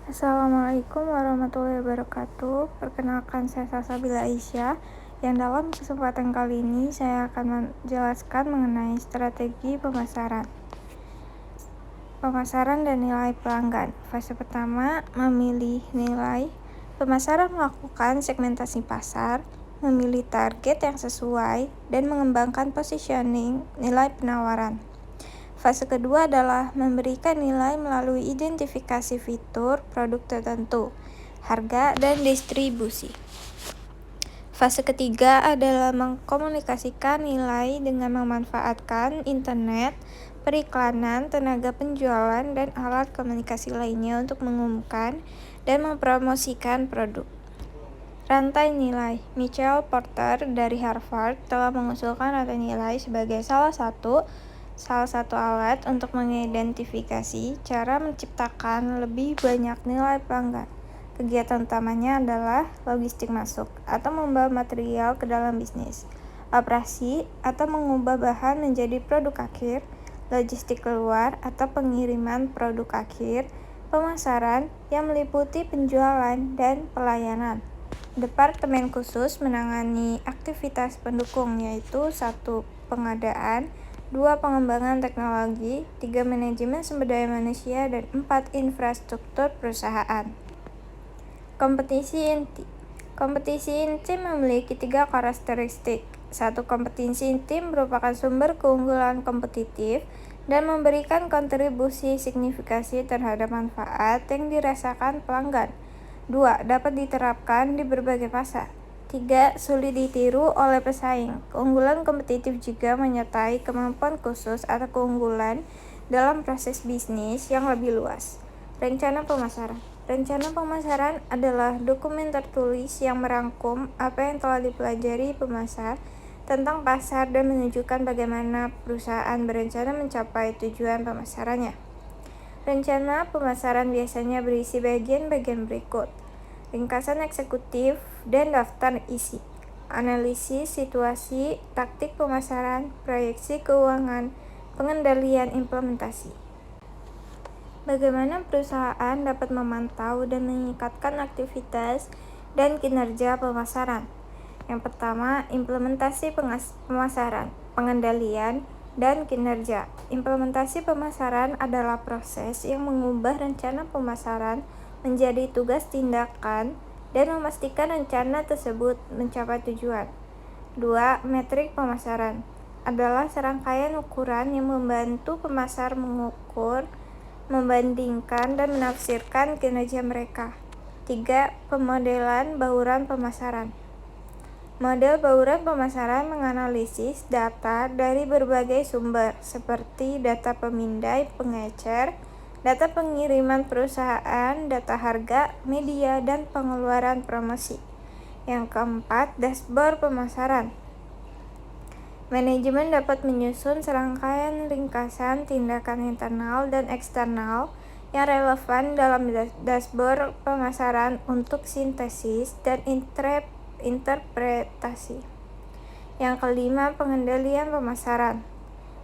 Assalamualaikum warahmatullahi wabarakatuh. Perkenalkan, saya Salsabila Aisyah, yang dalam kesempatan kali ini saya akan menjelaskan mengenai strategi pemasaran. Pemasaran dan nilai pelanggan. Fase pertama, memilih nilai. Pemasaran melakukan segmentasi pasar, memilih target yang sesuai, dan mengembangkan positioning nilai penawaran. Fase kedua adalah memberikan nilai melalui identifikasi fitur produk tertentu, harga, dan distribusi. Fase ketiga adalah mengkomunikasikan nilai dengan memanfaatkan internet, periklanan, tenaga penjualan, dan alat komunikasi lainnya untuk mengumumkan dan mempromosikan produk. Rantai nilai. Michael Porter dari Harvard telah mengusulkan rantai nilai sebagai salah satu alat untuk mengidentifikasi cara menciptakan lebih banyak nilai pelanggan. Kegiatan utamanya adalah logistik masuk atau membawa material ke dalam bisnis, operasi atau mengubah bahan menjadi produk akhir, logistik keluar atau pengiriman produk akhir, pemasaran yang meliputi penjualan dan pelayanan. Departemen khusus menangani aktivitas pendukung, yaitu 1. Pengadaan, 2. Pengembangan teknologi, 3. Manajemen sumber daya manusia, dan 4. Infrastruktur perusahaan. Kompetisi inti. Kompetisi inti memiliki 3 karakteristik. 1. Kompetisi inti merupakan sumber keunggulan kompetitif dan memberikan kontribusi signifikasi terhadap manfaat yang dirasakan pelanggan. 2. Dapat diterapkan di berbagai pasar. 3. Sulit ditiru oleh pesaing. Keunggulan kompetitif juga menyertai kemampuan khusus atau keunggulan dalam proses bisnis yang lebih luas. Rencana pemasaran. Rencana pemasaran adalah dokumen tertulis yang merangkum apa yang telah dipelajari pemasar tentang pasar dan menunjukkan bagaimana perusahaan berencana mencapai tujuan pemasarannya. Rencana pemasaran biasanya berisi bagian-bagian berikut: ringkasan eksekutif dan daftar isi, analisis situasi, taktik pemasaran, proyeksi keuangan, pengendalian implementasi. Bagaimana perusahaan dapat memantau dan meningkatkan aktivitas dan kinerja pemasaran? Yang pertama, implementasi pemasaran, pengendalian, dan kinerja. Implementasi pemasaran adalah proses yang mengubah rencana pemasaran menjadi tugas tindakan dan memastikan rencana tersebut mencapai tujuan. 2. Metrik pemasaran adalah serangkaian ukuran yang membantu pemasar mengukur, membandingkan, dan menafsirkan kinerja mereka. 3. Pemodelan bauran pemasaran. Model bauran pemasaran menganalisis data dari berbagai sumber, seperti data pemindai pengecer, data pengiriman perusahaan, data harga, media, dan pengeluaran promosi. Yang keempat, dashboard pemasaran. Manajemen dapat menyusun serangkaian ringkasan tindakan internal dan eksternal yang relevan dalam dashboard pemasaran untuk sintesis dan interpretasi. Yang kelima, pengendalian pemasaran.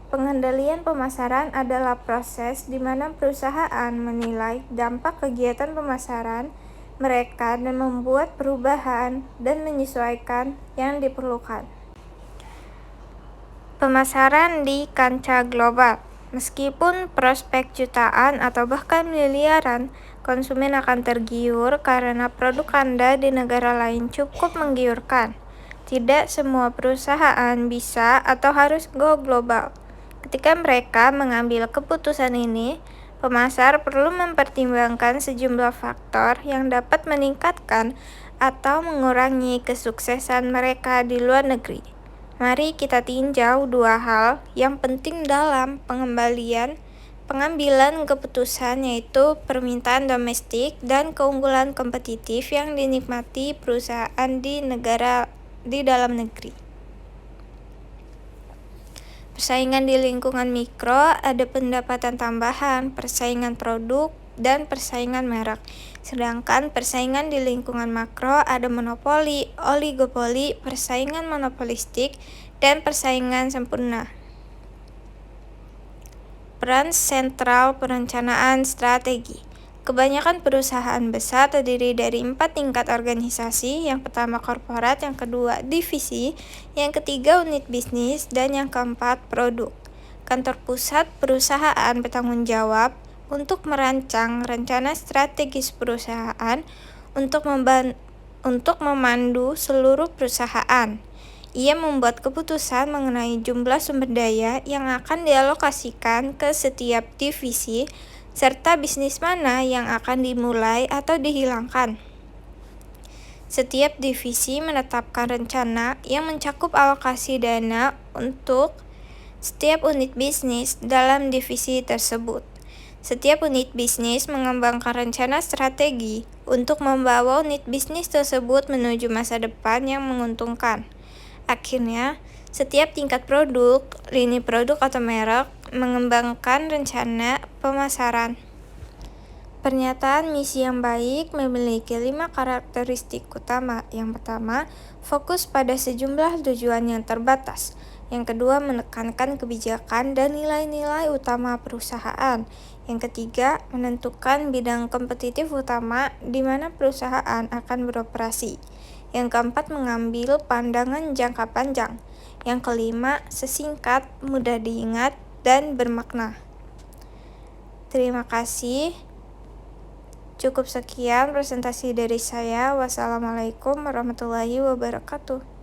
Pengendalian pemasaran adalah proses di mana perusahaan menilai dampak kegiatan pemasaran mereka dan membuat perubahan dan menyesuaikan yang diperlukan. Pemasaran di kancah global. Meskipun prospek jutaan atau bahkan miliaran konsumen akan tergiur karena produk Anda di negara lain cukup menggiurkan, tidak semua perusahaan bisa atau harus go global. Ketika mereka mengambil keputusan ini, pemasar perlu mempertimbangkan sejumlah faktor yang dapat meningkatkan atau mengurangi kesuksesan mereka di luar negeri. Mari kita tinjau 2 hal yang penting dalam pengambilan keputusan, yaitu permintaan domestik dan keunggulan kompetitif yang dinikmati perusahaan di dalam negeri. Persaingan di lingkungan mikro ada pendapatan tambahan, persaingan produk, dan persaingan merek. Sedangkan persaingan di lingkungan makro ada monopoli, oligopoli, persaingan monopolistik, dan persaingan sempurna. Peran sentral perencanaan strategi. Kebanyakan perusahaan besar terdiri dari 4 tingkat organisasi, yang pertama korporat, yang kedua divisi, yang ketiga unit bisnis, dan yang keempat produk. Kantor pusat perusahaan bertanggung jawab untuk merancang rencana strategis perusahaan untuk memandu seluruh perusahaan. Ia membuat keputusan mengenai jumlah sumber daya yang akan dialokasikan ke setiap divisi, serta bisnis mana yang akan dimulai atau dihilangkan. Setiap divisi menetapkan rencana yang mencakup alokasi dana untuk setiap unit bisnis dalam divisi tersebut. Setiap unit bisnis mengembangkan rencana strategi untuk membawa unit bisnis tersebut menuju masa depan yang menguntungkan. Akhirnya, setiap tingkat produk, lini produk atau merek mengembangkan rencana pemasaran. Pernyataan misi yang baik memiliki 5 karakteristik utama. Yang pertama, fokus pada sejumlah tujuan yang terbatas. Yang kedua, menekankan kebijakan dan nilai-nilai utama perusahaan. Yang ketiga, menentukan bidang kompetitif utama di mana perusahaan akan beroperasi. Yang keempat, mengambil pandangan jangka panjang. Yang kelima, sesingkat, mudah diingat, dan bermakna. Terima kasih. Cukup sekian presentasi dari saya. Wassalamualaikum warahmatullahi wabarakatuh.